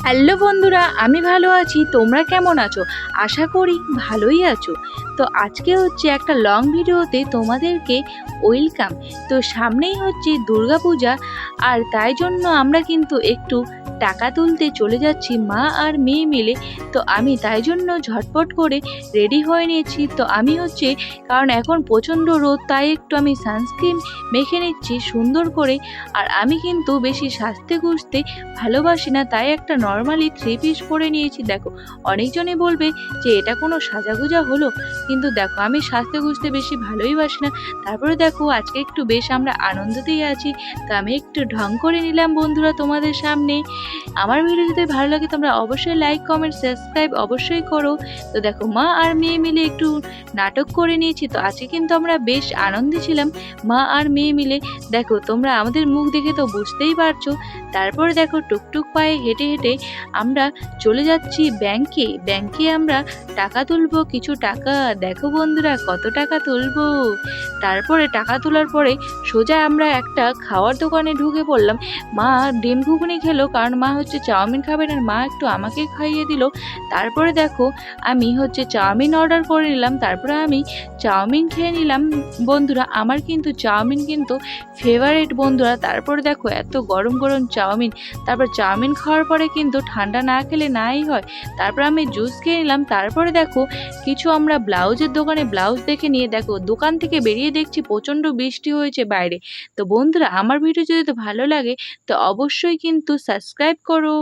Hello বন্ধুরা, আমি ভালো আছি। তোমরা কেমন আছো? আশা করি ভালোই আছো। তো আজকে হচ্ছে একটা লং ভিডিওতে তোমাদেরকে ওয়েলকাম। তো সামনেই হচ্ছে দুর্গাপূজা, আর তাই জন্য আমরা কিন্তু একটু টাকা তুলতে চলে যাচ্ছি মা আর মেয়ে মিলে। তো আমি তাই জন্য ঝটপট করে রেডি হয়ে নিয়েছি। তো আমি হচ্ছে, কারণ এখন প্রচণ্ড রোদ, তাই একটু আমি সানস্ক্রিন মেখে নিচ্ছি সুন্দর করে। আর আমি কিন্তু বেশি সাজতে গুজতে ভালোবাসি না, তাই একটা নর্মালি 3 পিস পরে নিয়েছি। দেখো, অনেকজনই বলবে যে এটা কোনো সাজাগোজা হলো, কিন্তু দেখো আমি সাজতে গুজতে বেশি ভালোই বাসি না। তারপরে দেখো আজকে একটু বেশ আমরা আনন্দতেই আছি, তো আমি একটু ঢং করে নিলাম বন্ধুরা তোমাদের সামনে। আমার ভিডিও যদি ভালো লাগে তোমরা অবশ্যই লাইক কমেন্ট সাবস্ক্রাইব অবশ্যই করো। তো দেখো মা আর মেয়ে মিলে একটু নাটক করে নিয়েছি। তো আজকে কিন্তু আমরা বেশ আনন্দে ছিলাম মা আর মেয়ে মিলে। দেখো তোমরা আমাদের মুখ দেখে তো বুঝতেই পারছো। তারপরে দেখো টুকটুক পায়ে হেঁটে হেঁটে আমরা চলে যাচ্ছি ব্যাংকে আমরা টাকা তুলবো কিছু টাকা। দেখো বন্ধুরা কত টাকা তুলবো। তারপরে টাকা তোলার পরে সোজা আমরা একটা খাওয়ার দোকানে ঢুকে পড়লাম। মা ডিম ঘুগনি খেলো, কারণ মা হচ্ছে চাউমিন খাবেন, আর মা একটু আমাকে খাইয়ে দিল। তারপরে দেখো আমি হচ্ছে চাউমিন অর্ডার করে নিলাম। তারপরে আমি চাউমিন খেয়ে নিলাম বন্ধুরা। আমার কিন্তু চাউমিন কিন্তু ফেভারিট বন্ধুরা। তারপরে দেখো এত গরম গরম চাউমিন, তারপর চাউমিন খাওয়ার পরে কিন্তু ঠান্ডা না খেলে নাই হয়। তারপর আমি জুস খেয়ে নিলাম। তারপরে দেখো কিছু আমরা ব্লাউজের দোকানে ব্লাউজ দেখে নিয়ে দেখো দোকান থেকে বেরিয়ে দেখছি প্রচণ্ড বৃষ্টি হয়েছে বাইরে। তো বন্ধুরা আমার ভিডিও যদি তো ভালো লাগে তো অবশ্যই কিন্তু সাবস্ক্রাইব করো।